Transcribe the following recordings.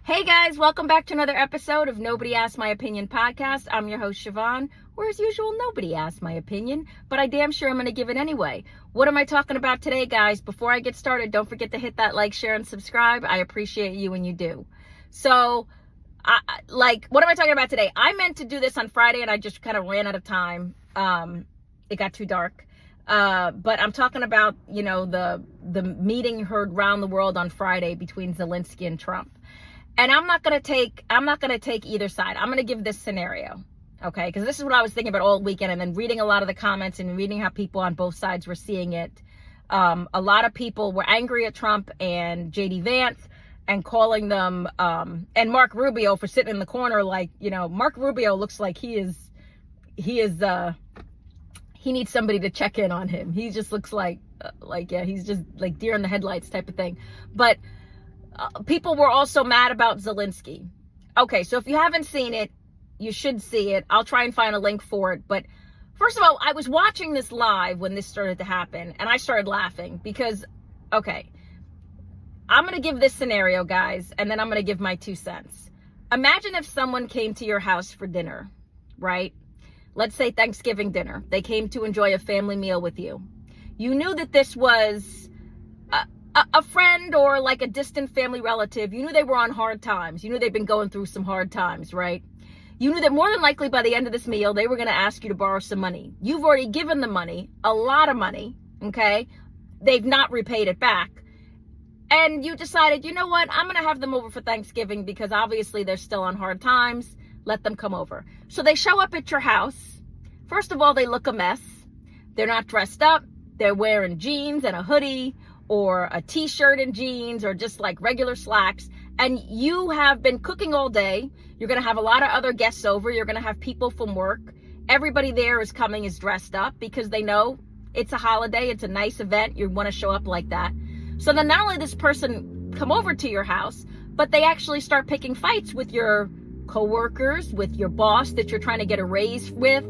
Hey guys, welcome back to another episode of Nobody Asked My Opinion podcast. I'm your host, Siobhan, where as usual, nobody asked my opinion, but I damn sure I'm going to give it anyway. What am I talking about today, guys? Before I get started, don't forget to hit that like, share, and subscribe. I appreciate you when you do. So, what am I talking about today? I meant to do this on Friday and I just kind of ran out of time. It got too dark. But I'm talking about, the meeting heard around the world on Friday between Zelensky and Trump. And I'm not going to take either side. I'm going to give this scenario. Okay. Because this is what I was thinking about all weekend, and then reading a lot of the comments and reading how people on both sides were seeing it. A lot of people were angry at Trump and JD Vance and calling them, and Mark Rubio for sitting in the corner. Mark Rubio looks like he needs somebody to check in on him. He just looks like he's just like deer in the headlights type of thing. But people were also mad about Zelensky. Okay, so if you haven't seen it, you should see it. I'll try and find a link for it. But first of all, I was watching this live when this started to happen, and I started laughing because, okay, I'm going to give this scenario, guys, and then I'm going to give my 2 cents. Imagine if someone came to your house for dinner, right? Let's say Thanksgiving dinner. They came to enjoy a family meal with you. You knew that this was a friend or like a distant family relative. You knew they were on hard times. You knew they'd been going through some hard times, right? You knew that more than likely by the end of this meal, they were going to ask you to borrow some money. You've already given them money, a lot of money, okay? They've not repaid it back. And you decided, you know what? I'm going to have them over for Thanksgiving because obviously they're still on hard times. Let them come over. So they show up at your house. First of all, they look a mess. They're not dressed up. They're wearing jeans and a hoodie, or a t-shirt and jeans, or just like regular slacks. And you have been cooking all day. You're going to have a lot of other guests over. You're going to have people from work. Everybody there is dressed up because they know it's a holiday. It's a nice event. You want to show up like that. So then not only does this person come over to your house, but they actually start picking fights with your coworkers, with your boss that you're trying to get a raise with,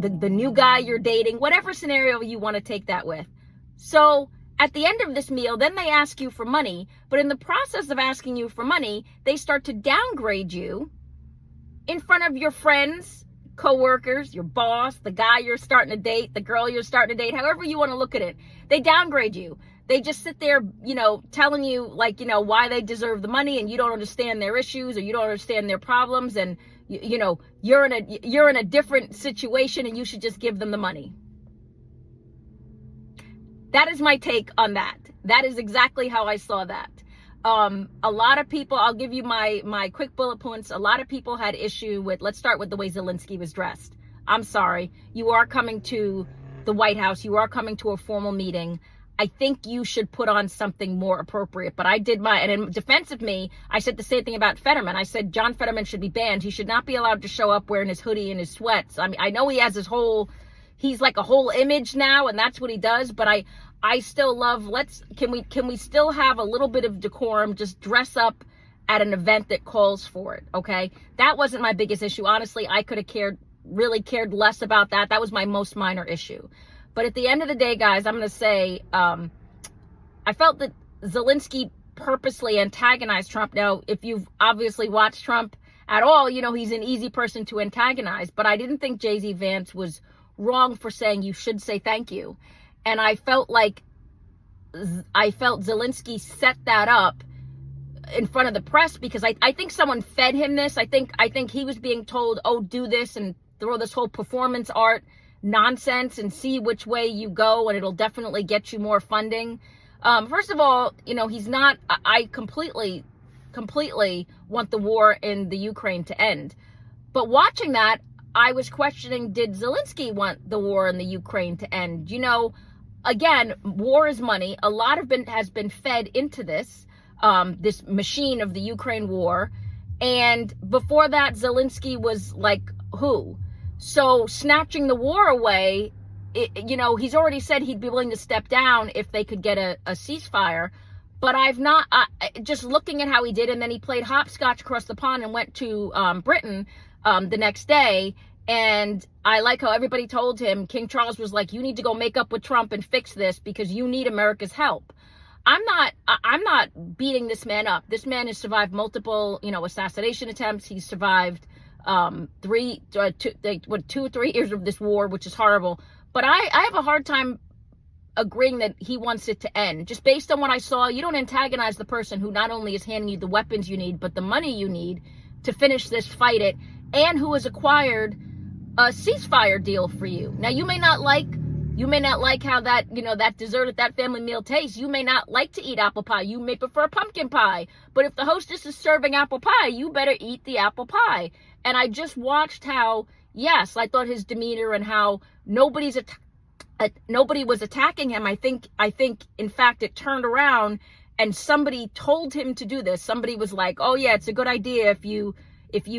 the new guy you're dating, whatever scenario you want to take that with. So at the end of this meal, then they ask you for money. But in the process of asking you for money, they start to downgrade you in front of your friends, coworkers, your boss, the guy you're starting to date, the girl you're starting to date, however you want to look at it. They downgrade you. They just sit there, telling you why they deserve the money, and you don't understand their issues, or you don't understand their problems, and you're in a different situation and you should just give them the money. That is my take on that. That is exactly how I saw that. A lot of people, I'll give you my quick bullet points. A lot of people had issue with, let's start with the way Zelensky was dressed. I'm sorry. You are coming to the White House. You are coming to a formal meeting. I think you should put on something more appropriate. But I did and in defense of me, I said the same thing about Fetterman. I said John Fetterman should be banned. He should not be allowed to show up wearing his hoodie and his sweats. I mean, I know he has he's like a whole image now, and that's what he does. But I still love, can we still have a little bit of decorum, just dress up at an event that calls for it, okay? That wasn't my biggest issue. Honestly, I could have really cared less about that. That was my most minor issue. But at the end of the day, guys, I'm going to say, I felt that Zelensky purposely antagonized Trump. Now, if you've obviously watched Trump at all, he's an easy person to antagonize. But I didn't think JD Vance was wrong for saying you should say thank you. And I felt Zelensky set that up in front of the press because I think someone fed him this. I think he was being told, oh, do this and throw this whole performance art nonsense and see which way you go, and it'll definitely get you more funding. First of all, he's not, I completely want the war in the Ukraine to end. But watching that, I was questioning, did Zelensky want the war in the Ukraine to end? Again, war is money. A lot has been fed into this machine of the Ukraine war. And before that, Zelensky was like, who? So snatching the war away, he's already said he'd be willing to step down if they could get a ceasefire. But just looking at how he did, and then he played hopscotch across the pond and went to Britain the next day. And I like how everybody told him, King Charles was like, you need to go make up with Trump and fix this because you need America's help. I'm not beating this man up. This man has survived multiple, assassination attempts. He's survived 2 or 3 years of this war, which is horrible. But I have a hard time agreeing that he wants it to end. Just based on what I saw, you don't antagonize the person who not only is handing you the weapons you need, but the money you need to finish this, fight it, and who has acquired a ceasefire deal for you. Now, you may not like how that, that dessert at that family meal tastes. You may not like to eat apple pie. You may prefer pumpkin pie. But if the hostess is serving apple pie, you better eat the apple pie. And I just watched how, yes, I thought his demeanor and how nobody was attacking him. I think in fact it turned around and somebody told him to do this. Somebody was like, "Oh yeah, it's a good idea if you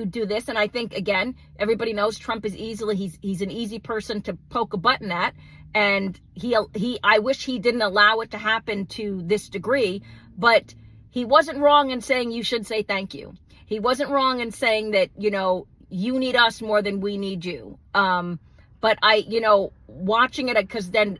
do this." And I think, again, everybody knows Trump is he's an easy person to poke a button at, and I wish he didn't allow it to happen to this degree, but he wasn't wrong in saying you should say thank you. He wasn't wrong in saying that, you need us more than we need you. But watching it, because then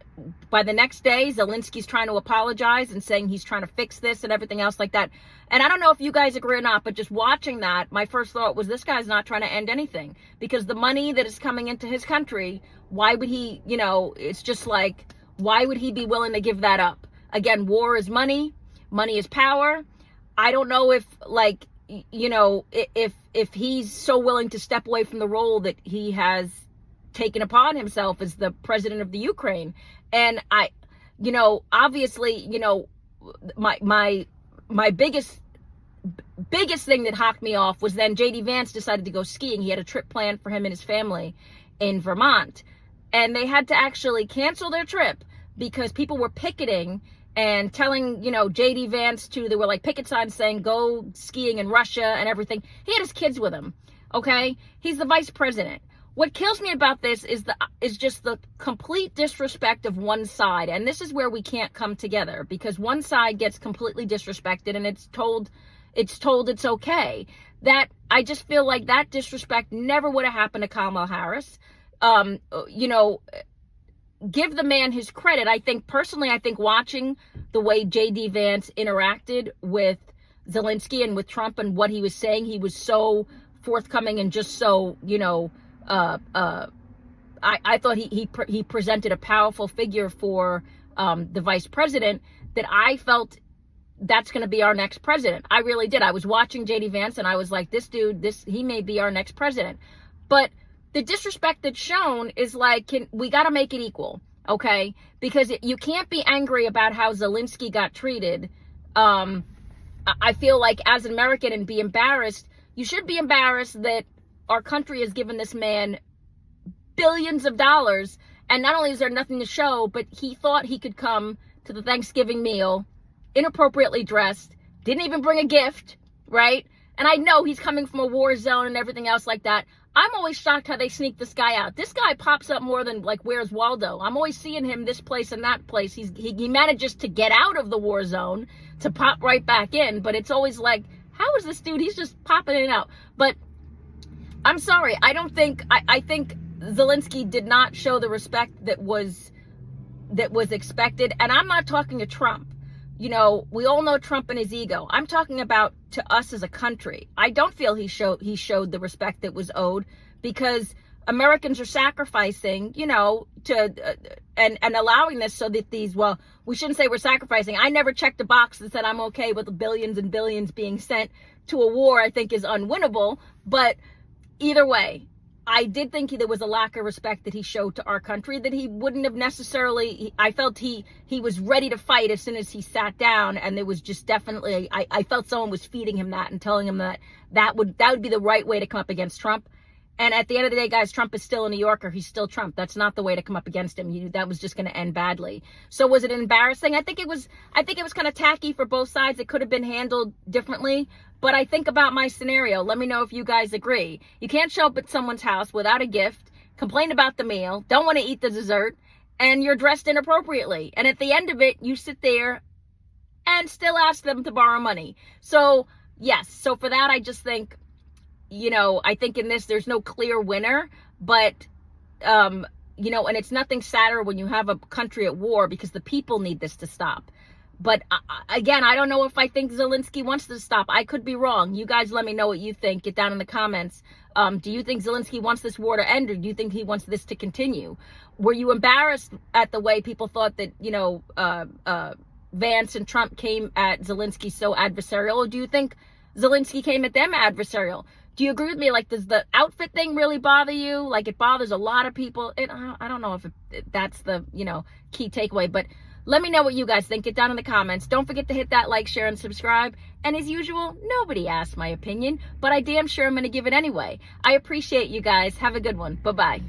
by the next day, Zelensky's trying to apologize and saying he's trying to fix this and everything else like that. And I don't know if you guys agree or not, but just watching that, my first thought was this guy's not trying to end anything, because the money that is coming into his country, why would he, it's just like, why would he be willing to give that up? Again, war is money. Money is power. I don't know if if he's so willing to step away from the role that he has taken upon himself as the president of the Ukraine. And obviously, my biggest thing that hocked me off was then JD Vance decided to go skiing. He had a trip planned for him and his family in Vermont, and they had to actually cancel their trip because people were picketing and telling, JD Vance there were like picket signs saying go skiing in Russia and everything. He had his kids with him. Okay. He's the vice president. What kills me about this is just the complete disrespect of one side. And this is where we can't come together, because one side gets completely disrespected and it's told it's okay. That I just feel like that disrespect never would have happened to Kamala Harris. Give the man his credit. I think watching the way JD Vance interacted with Zelensky and with Trump and what he was saying, he was so forthcoming and just so, I thought he presented a powerful figure for the vice president, that I felt that's going to be our next president. I really did. I was watching JD Vance and I was like, this dude, he may be our next president. But the disrespect that's shown is like, we got to make it equal, okay? Because you can't be angry about how Zelensky got treated. I feel like as an American and be embarrassed, you should be embarrassed that our country has given this man billions of dollars, and not only is there nothing to show, but he thought he could come to the Thanksgiving meal inappropriately dressed, didn't even bring a gift, right? And I know he's coming from a war zone and everything else like that. I'm always shocked how they sneak this guy out. This guy pops up more than like, where's Waldo? I'm always seeing him this place and that place. He manages to get out of the war zone to pop right back in, but it's always like, how is this dude? He's just popping in and out. But I'm sorry. I think Zelensky did not show the respect that was expected. And I'm not talking to Trump. We all know Trump and his ego. I'm talking about to us as a country. I don't feel he showed the respect that was owed, because Americans are sacrificing, and allowing this so that we shouldn't say we're sacrificing. I never checked a box that said I'm okay with the billions and billions being sent to a war I think is unwinnable. But either way, I did think there was a lack of respect that he showed to our country that he wouldn't have necessarily. I felt he was ready to fight as soon as he sat down, and there was just definitely, I felt someone was feeding him that and telling him that would be the right way to come up against Trump. And at the end of the day, guys, Trump is still a New Yorker. He's still Trump. That's not the way to come up against him. That was just going to end badly. So was it embarrassing? I think it was kind of tacky for both sides. It could have been handled differently. But I think about my scenario. Let me know if you guys agree. You can't show up at someone's house without a gift, complain about the meal, don't want to eat the dessert, and you're dressed inappropriately. And at the end of it, you sit there and still ask them to borrow money. So, yes. So for that, I just think, I think in this, there's no clear winner, but, and it's nothing sadder when you have a country at war, because the people need this to stop. But again, I don't know if I think Zelensky wants to stop. I could be wrong. You guys let me know what you think. Get down in the comments. Do you think Zelensky wants this war to end, or do you think he wants this to continue? Were you embarrassed at the way people thought that, Vance and Trump came at Zelensky so adversarial, or do you think Zelensky came at them adversarial? Do you agree with me? Like, does the outfit thing really bother you? Like, it bothers a lot of people. I don't know if that's the, key takeaway, but let me know what you guys think. Get down in the comments. Don't forget to hit that like, share, and subscribe. And as usual, nobody asked my opinion, but I damn sure I'm going to give it anyway. I appreciate you guys. Have a good one. Bye-bye.